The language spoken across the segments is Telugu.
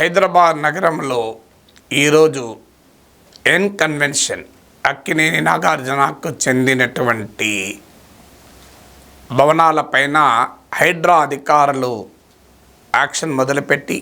హైదరాబాద్ నగరంలో ఈరోజు ఎన్ కన్వెన్షన్ అక్కినేని నాగార్జునకు చెందినటువంటి భవనాలపైన హైడ్రా అధికారులు యాక్షన్ మొదలుపెట్టి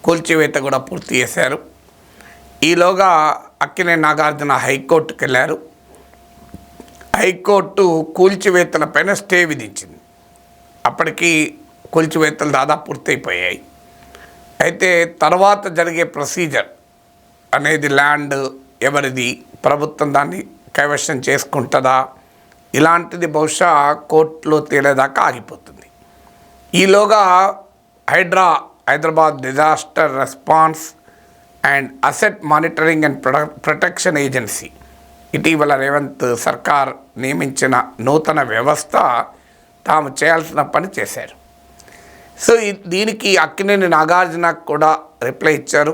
కూల్చివేత కూడా పూర్తి చేశారు. ఈలోగా అక్కినేని నాగార్జున హైకోర్టుకు వెళ్ళారు. హైకోర్టు కూల్చివేతలపైన స్టే విధించింది. అప్పటికి కూల్చివేతలు దాదాపు పూర్తయిపోయాయి. అయితే తర్వాత జరిగే ప్రొసీజర్ అనేది ల్యాండ్ ఎవరిది, ప్రభుత్వం దాన్ని కైవశం చేసుకుంటుందా, ఇలాంటిది బహుశా కోర్టులో తేలేదాకా ఆగిపోతుంది. ఈలోగా Hyderabad disaster response and asset monitoring and protection agency ఇటీవల రేవంత్ సర్కార్ నియమించిన నూతన వ్యవస్థ తాము చేయాల్సిన పని చేశారు. సో దీనికి అక్కినేని నాగార్జునకు కూడా రిప్లై ఇచ్చారు.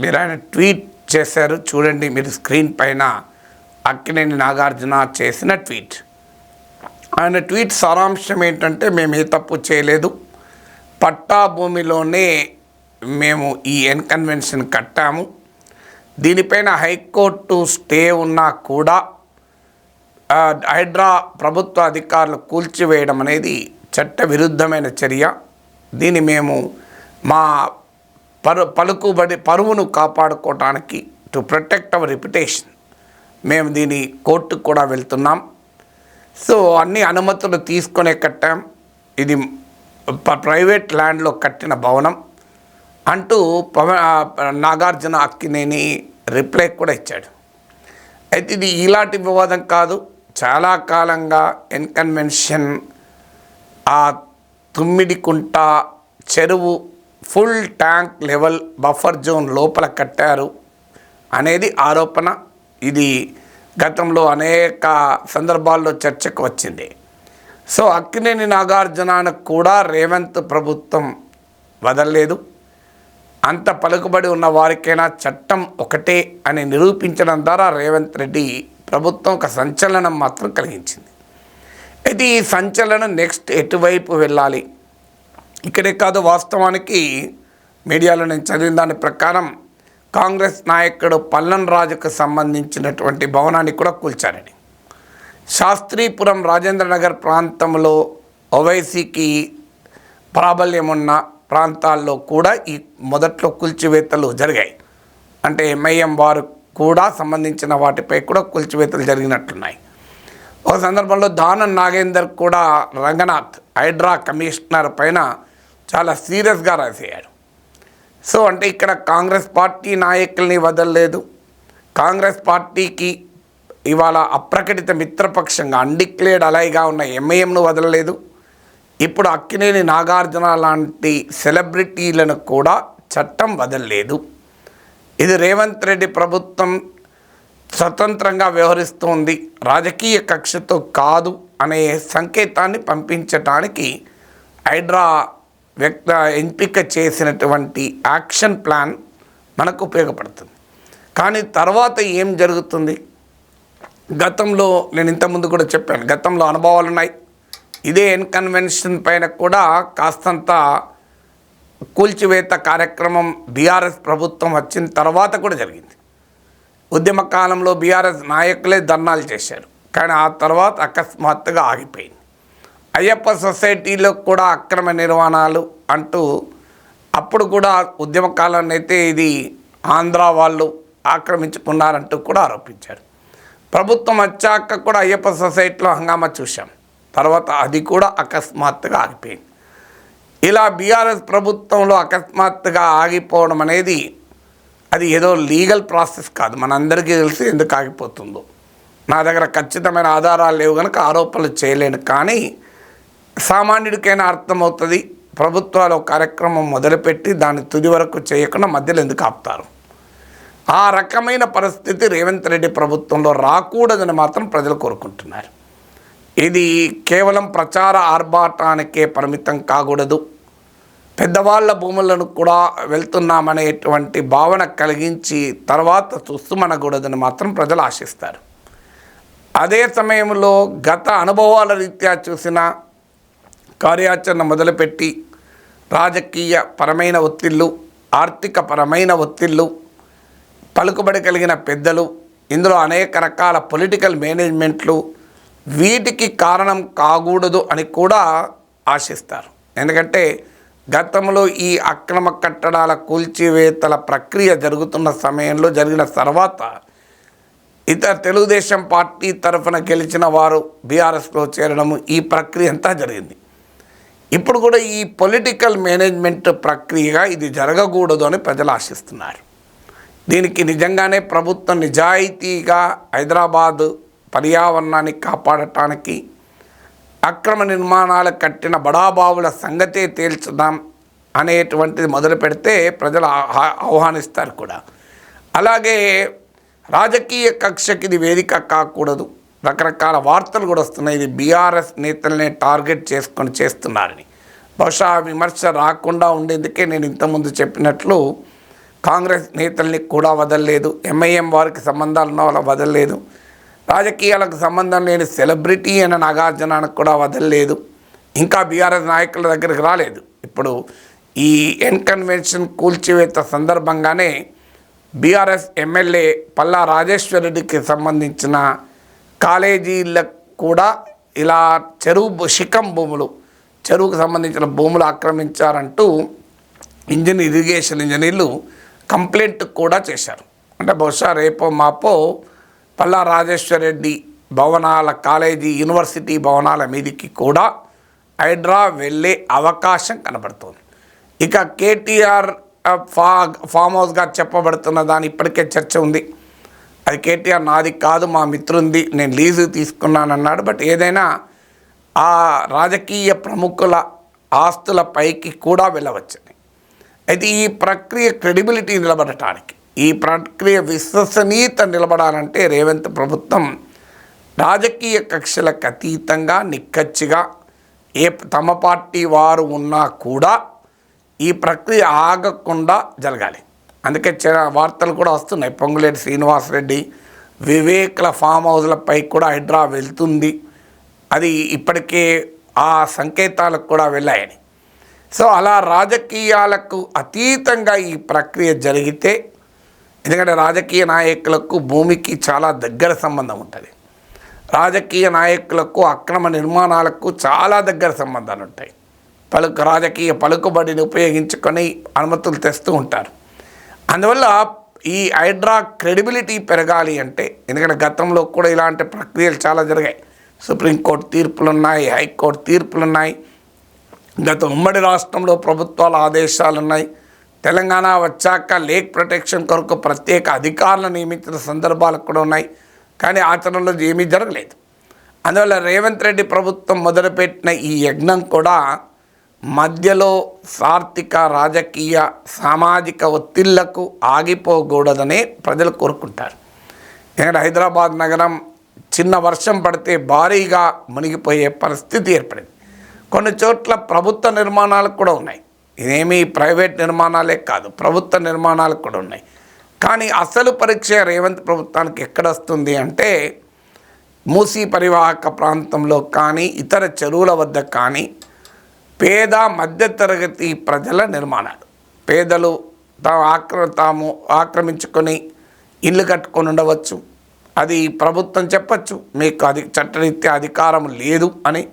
మీరు ఆయన ట్వీట్ చేశారు, చూడండి మీరు స్క్రీన్ పైన అక్కినేని నాగార్జున చేసిన ట్వీట్. ఆయన ట్వీట్ సారాంశం ఏంటంటే, మేము ఏ తప్పు చేయలేదు, పట్టా భూమిలోనే మేము ఈ ఎన్ కన్వెన్షన్ కట్టాము, దీనిపైన హైకోర్టు స్టే ఉన్నా కూడా హైడ్రా ప్రభుత్వ అధికారులు కూల్చివేయడం అనేది చట్ట విరుద్ధమైన చర్య. దీన్ని మేము మా పరువును కాపాడుకోవటానికి, టు ప్రొటెక్ట్ అవర్ రెప్యుటేషన్, మేము దీని కోర్టుకు కూడా వెళ్తున్నాం. సో అన్ని అనుమతులు తీసుకొనే కట్టాం, ఇది ప్రైవేట్ ల్యాండ్లో కట్టిన భవనం అంటూ నాగార్జున అక్కినేని రిప్లై కూడా ఇచ్చాడు. అయితే ఇది ఇలాంటి వివాదం కాదు. చాలా కాలంగా ఎన్ కన్వెన్షన్ ఆ తుమ్మిడికుంట చెరువు full tank level buffer zone లోపల కట్టారు అనేది ఆరోపణ. ఇది గతంలో అనేక సందర్భాల్లో చర్చకు వచ్చింది. సో అక్కినేని నాగార్జునను కూడా రేవంత్ ప్రభుత్వం వదలలేదు. అంత పలుకుబడి ఉన్న వారికైనా చట్టం ఒకటే అని నిరూపించడం ద్వారా రేవంత్ రెడ్డి ప్రభుత్వం ఒక సంచలనం మాత్రం కలిగించింది. అయితే ఈ సంచలనం నెక్స్ట్ ఎటువైపు వెళ్ళాలి? ఇక్కడే కాదు, వాస్తవానికి మీడియాలో నేను చదివిన దాని ప్రకారం కాంగ్రెస్ నాయకుడు పల్లన్ రాజుకు సంబంధించినటువంటి భవనాన్ని కూడా కూల్చారని. శాస్త్రీపురం రాజేంద్రనగర్ ప్రాంతంలో ఓవైసీకి ప్రాబల్యం ఉన్న ప్రాంతాల్లో కూడా ఈ మొదట్లో కూల్చివేతలు జరిగాయి. అంటే ఎంఐఎం వారు కూడా సంబంధించిన వాటిపై కూడా కూల్చివేతలు జరిగినట్లున్నాయి. ఒక సందర్భంలో దానం నాగేందర్ కూడా రంగనాథ్ హైడ్రా కమిషనర్ పైన చాలా సీరియస్గా రాసేయాడు. సో అంటే ఇక్కడ కాంగ్రెస్ పార్టీ నాయకుల్ని వదలలేదు, కాంగ్రెస్ పార్టీకి ఇవాళ అప్రకటిత మిత్రపక్షంగా అన్డిక్లేర్డ్ అలైగా ఉన్న ఎంఐఎంను వదలలేదు. ఇప్పుడు అక్కినేని నాగార్జున లాంటి సెలబ్రిటీలను కూడా చట్టం వదలలేదు. ఇది రేవంత్ రెడ్డి ప్రభుత్వం స్వతంత్రంగా వ్యవహరిస్తోంది, రాజకీయ కక్షతో కాదు అనే సంకేతాన్ని పంపించటానికి హైడ్రా ఎంపిక చేసినటువంటి యాక్షన్ ప్లాన్ మనకు ఉపయోగపడుతుంది. కానీ తర్వాత ఏం జరుగుతుంది? గతంలో నేను ఇంతకుముందు కూడా చెప్పాను, గతంలో అనుభవాలు ఉన్నాయి. ఇదే ఎన్ కన్వెన్షన్ పైన కూడా కాస్తంత కూల్చివేత కార్యక్రమం బీఆర్ఎస్ ప్రభుత్వం వచ్చిన తర్వాత కూడా జరిగింది. ఉద్యమ కాలంలో బీఆర్ఎస్ నాయకులే ధర్నాలు చేశారు, కానీ ఆ తర్వాత అకస్మాత్తుగా ఆగిపోయింది. అయ్యప్ప సొసైటీలో కూడా అక్రమ నిర్మాణాలు అంటూ అప్పుడు కూడా ఉద్యమ కాలంలో అయితే ఇది ఆంధ్ర వాళ్ళు ఆక్రమించుకున్నారంటూ కూడా ఆరోపించారు. ప్రభుత్వం వచ్చాక కూడా అయ్యప్ప సొసైటీలో హంగామా చూశాం, తర్వాత అది కూడా అకస్మాత్తుగా ఆగిపోయింది. ఇలా బీఆర్ఎస్ ప్రభుత్వంలో అకస్మాత్తుగా ఆగిపోవడం అనేది అది ఏదో లీగల్ ప్రాసెస్ కాదు, మనందరికీ తెలిసి ఎందుకు ఆగిపోతుందో. నా దగ్గర ఖచ్చితమైన ఆధారాలు లేవు కనుక ఆరోపణలు చేయలేను, కానీ సామాన్యుడికైనా అర్థమవుతుంది. ప్రభుత్వాలు కార్యక్రమం మొదలుపెట్టి దాన్ని తుది వరకు చేయకుండా మధ్యలో ఎందుకు ఆపుతారు? ఆ రకమైన పరిస్థితి రేవంత్ రెడ్డి ప్రభుత్వంలో రాకూడదని మాత్రం ప్రజలు కోరుకుంటున్నారు. ఇది కేవలం ప్రచార ఆర్భాటానికే పరిమితం కాకూడదు, పెద్దవాళ్ళ భూములను కూడా వెళ్తున్నామనేటువంటి భావన కలిగించి తర్వాత చూస్తుమనకూడదని మాత్రం ప్రజలు ఆశిస్తారు. అదే సమయంలో గత అనుభవాల రీత్యా చూసిన కార్యాచరణ మొదలుపెట్టి రాజకీయ పరమైన ఒత్తిళ్ళు ఆర్థికపరమైన ఒత్తిళ్ళు, పలుకుబడి కలిగిన పెద్దలు, ఇందులో అనేక రకాల పొలిటికల్ మేనేజ్మెంట్లు వీటికి కారణం కాకూడదు అని కూడా ఆశిస్తారు. ఎందుకంటే గతంలో ఈ అక్రమ కట్టడాల కూల్చివేతల ప్రక్రియ జరుగుతున్న సమయంలో జరిగిన తర్వాత ఇతర తెలుగుదేశం పార్టీ తరఫున గెలిచిన వారు బీఆర్ఎస్లో చేరడము, ఈ ప్రక్రియ అంతా జరిగింది. ఇప్పుడు కూడా ఈ పొలిటికల్ మేనేజ్మెంట్ ప్రక్రియగా ఇది జరగకూడదు అని ప్రజలు ఆశిస్తున్నారు. దీనికి నిజంగానే ప్రభుత్వం నిజాయితీగా హైదరాబాదు పర్యావరణాన్ని కాపాడటానికి అక్రమ నిర్మాణాలు కట్టిన బడాబావుల సంగతే తేల్చుదాం అనేటువంటిది మొదలు పెడితే ప్రజలు ఆహ్వానిస్తారు కూడా. అలాగే రాజకీయ కక్షకి ఇది వేదిక కాకూడదు. రకరకాల వార్తలు కూడా వస్తున్నాయి, ఇది బీఆర్ఎస్ నేతలనే టార్గెట్ చేసుకొని చేస్తున్నారని. బహుశా విమర్శ రాకుండా ఉండేందుకే నేను ఇంతకుముందు చెప్పినట్లు కాంగ్రెస్ నేతల్ని కూడా వదలలేదు, ఎంఐఎం వారికి సంబంధాలు ఉన్న వాళ్ళ వదలలేదు, రాజకీయాలకు సంబంధం లేని సెలబ్రిటీ అయిన నాగార్జునకు కూడా వదలలేదు, ఇంకా బీఆర్ఎస్ నాయకుల దగ్గరికి రాలేదు. ఇప్పుడు ఈ ఎన్ కన్వెన్షన్ కూల్చివేత సందర్భంగానే బీఆర్ఎస్ ఎమ్మెల్యే పల్లా రాజేశ్వర్ రెడ్డికి సంబంధించిన కాలేజీలకు కూడా ఇలా శిఖం భూములు, చెరువుకు సంబంధించిన భూములు ఆక్రమించారంటూ ఇరిగేషన్ ఇంజనీర్లు కంప్లైంట్ కూడా చేశారు. అంటే బహుశా రేపో మాపో పల్లా రాజేశ్వర్ రెడ్డి భవనాల, కాలేజీ, యూనివర్సిటీ భవనాల మీదికి కూడా హైడ్రా వెళ్ళే అవకాశం కనబడుతుంది. ఇక కేటీఆర్ ఫామ్ హౌస్గా చెప్పబడుతున్న దాని ఇప్పటికే చర్చ ఉంది. అది కేటీఆర్ నాది కాదు, మా మిత్రుంది, నేను లీజు తీసుకున్నానన్నాడు. బట్ ఏదైనా ఆ రాజకీయ ప్రముఖుల ఆస్తుల పైకి కూడా వెళ్ళవచ్చని. అయితే ఈ ప్రక్రియ క్రెడిబిలిటీ నిలబడటానికి, ఈ ప్రక్రియ విశ్వసనీయత నిలబడాలంటే రేవంత్ ప్రభుత్వం రాజకీయ కక్షలకు అతీతంగా నిక్కచ్చిగా తమ పార్టీ వారు ఉన్నా కూడా ఈ ప్రక్రియ ఆగకుండా జరగాలి. అందుకే వార్తలు కూడా వస్తున్నాయి, పొంగులేటి శ్రీనివాసరెడ్డి, వివేక్ల ఫామ్ హౌస్లపై కూడా హైడ్రా వెళ్తుంది, అది ఇప్పటికే ఆ సంకేతాలకు కూడా వెళ్ళాయని. సో అలా రాజకీయాలకు అతీతంగా ఈ ప్రక్రియ జరిగితే, ఎందుకంటే రాజకీయ నాయకులకు భూమికి చాలా దగ్గర సంబంధం ఉంటుంది, రాజకీయ నాయకులకు అక్రమ నిర్మాణాలకు చాలా దగ్గర సంబంధాలు ఉంటాయి. రాజకీయ పలుకుబడిని ఉపయోగించుకొని అనుమతులు తెస్తూ ఉంటారు. అందువల్ల ఈ హైడ్రా క్రెడిబిలిటీ పెరగాలి అంటే, ఎందుకంటే గతంలో కూడా ఇలాంటి ప్రక్రియలు చాలా జరిగాయి. సుప్రీంకోర్టు తీర్పులు ఉన్నాయి, హైకోర్టు తీర్పులు ఉన్నాయి, గత ఉమ్మడి రాష్ట్రంలో ప్రభుత్వాల ఆదేశాలు ఉన్నాయి. తెలంగాణ వచ్చాక లేక్ ప్రొటెక్షన్ కొరకు ప్రత్యేక అధికారులను నియమించిన సందర్భాలు కూడా ఉన్నాయి. కానీ ఆచరణలో ఏమీ జరగలేదు. అందువల్ల రేవంత్ రెడ్డి ప్రభుత్వం మొదలుపెట్టిన ఈ యజ్ఞం కూడా మధ్యలో ఆర్థిక, రాజకీయ, సామాజిక ఒత్తిళ్లకు ఆగిపోకూడదనే ప్రజలు కోరుకుంటారు. ఎందుకంటే హైదరాబాద్ నగరం చిన్న వర్షం పడితే భారీగా మునిగిపోయే పరిస్థితి ఏర్పడింది. కొన్ని చోట్ల ప్రభుత్వ నిర్మాణాలు కూడా ఉన్నాయి, ఇదేమీ ప్రైవేట్ నిర్మాణాలే కాదు, ప్రభుత్వ నిర్మాణాలు కూడా ఉన్నాయి. కానీ అసలు పరీక్ష రేవంత్ ప్రభుత్వానికి ఎక్కడొస్తుంది అంటే మూసీ పరివాహక ప్రాంతంలో కానీ ఇతర చెరువుల వద్ద కానీ పేద మధ్యతరగతి ప్రజల నిర్మాణాలు, పేదలు తాము ఆక్రమించుకొని ఇల్లు కట్టుకొని ఉండవచ్చు, అది ప్రభుత్వం చెప్పచ్చు మీకు అది చట్టరీత్యా అధికారం లేదు అని.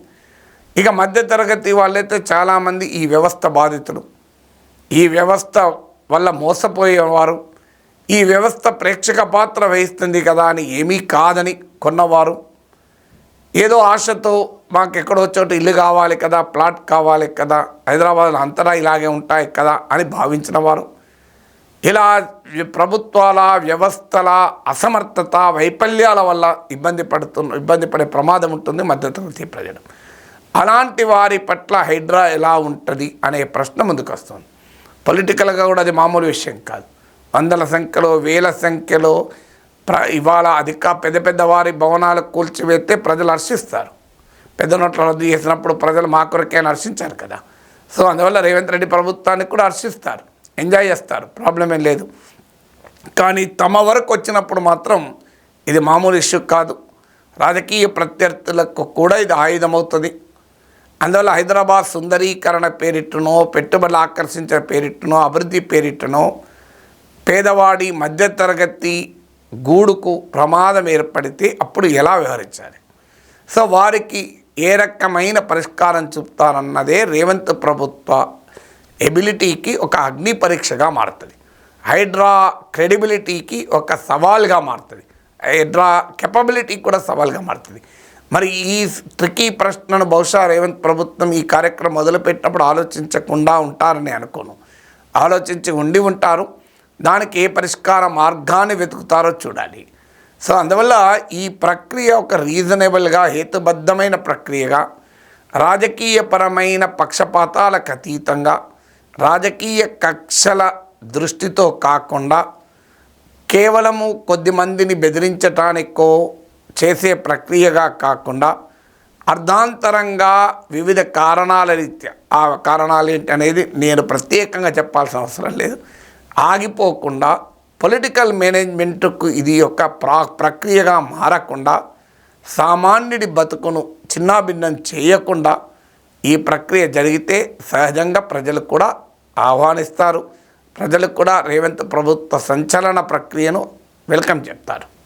ఇక మధ్యతరగతి వాళ్ళైతే చాలామంది ఈ వ్యవస్థ బాధితులు, ఈ వ్యవస్థ వల్ల మోసపోయేవారు, ఈ వ్యవస్థ ప్రేక్షక పాత్ర వహిస్తుంది కదా అని ఏమీ కాదని కొన్నవారు, ఏదో ఆశతో మాకు ఎక్కడో చోట ఇల్లు కావాలి కదా, ప్లాట్ కావాలి కదా, హైదరాబాద్లో అంతటా ఇలాగే ఉంటాయి కదా అని భావించిన వారు, ఇలా ప్రభుత్వాల వ్యవస్థల అసమర్థత, వైఫల్యాల వల్ల ఇబ్బంది పడే ప్రమాదం ఉంటుంది మధ్యతరగతి ప్రజలు. అలాంటి వారి పట్ల హైడ్రా ఎలా ఉంటుంది అనే ప్రశ్న ముందుకు వస్తుంది. పొలిటికల్గా కూడా అది మామూలు విషయం కాదు. వందల సంఖ్యలో, వేల సంఖ్యలో ఇవాళ పెద్ద పెద్ద వారి భవనాలు కూల్చివేస్తే ప్రజలు హర్షిస్తారు. పెద్ద నోట్ల రద్దు చేసినప్పుడు ప్రజలు మా కొరకైనా హర్షించారు కదా. సో అందువల్ల రేవంత్ రెడ్డి ప్రభుత్వానికి కూడా హర్షిస్తారు, ఎంజాయ్ చేస్తారు, ప్రాబ్లం ఏం లేదు. కానీ తమ వరకు వచ్చినప్పుడు మాత్రం ఇది మామూలు ఇష్యూ కాదు. రాజకీయ ప్రత్యర్థులకు కూడా ఇది ఆయుధమవుతుంది. అందువల్ల హైదరాబాద్ సుందరీకరణ పేరిట్టునో, పెట్టుబడులు ఆకర్షించిన పేరిట్టునో, అభివృద్ధి పేరిట్టునో పేదవాడి మధ్యతరగతి గూడుకు ప్రమాదం ఏర్పడితే అప్పుడు ఎలా వ్యవహరించాలి? సో వారికి ఏ రకమైన పరిష్కారం చూపుతారన్నదే రేవంత్ ప్రభుత్వ ఎబిలిటీకి ఒక అగ్ని పరీక్షగా మారుతుంది. హైడ్రా క్రెడిబిలిటీకి ఒక సవాల్గా మారుతుంది. హైడ్రా కెపబిలిటీకి కూడా సవాల్గా మారుతుంది. మరి ఈ ట్రికీ ప్రశ్నను బహుశా రేవంత్ ప్రభుత్వం ఈ కార్యక్రమం మొదలుపెట్టినప్పుడు ఆలోచించకుండా ఉంటారని అనుకోను. ఆలోచించి ఉంటారు. దానికి ఏ పరిష్కార మార్గాన్ని వెతుకుతారో చూడాలి. సో అందువల్ల ఈ ప్రక్రియ ఒక రీజనబుల్గా, హేతుబద్ధమైన ప్రక్రియగా, రాజకీయపరమైన పక్షపాతాలకు అతీతంగా, రాజకీయ కక్షల దృష్టితో కాకుండా కేవలము కొద్ది మందిని బెదిరించటానికో చేసే ప్రక్రియగా కాకుండా అర్ధాంతరంగా వివిధ కారణాల రీత్యా, ఆ కారణాలు ఏంటి అనేది నేను ప్రత్యేకంగా చెప్పాల్సిన అవసరం లేదు, ఆగిపోకుండా పొలిటికల్ మేనేజ్మెంట్కు ఇది ఒక ప్రక్రియగా మారకుండా, సామాన్యుడి బతుకును చిన్నాభిన్నం చేయకుండా ఈ ప్రక్రియ జరిగితే సహజంగా ప్రజలు కూడా ఆహ్వానిస్తారు. ప్రజలకు కూడా రేవంత్ ప్రభుత్వ సంచలన ప్రక్రియను వెల్కమ్ చెప్తారు.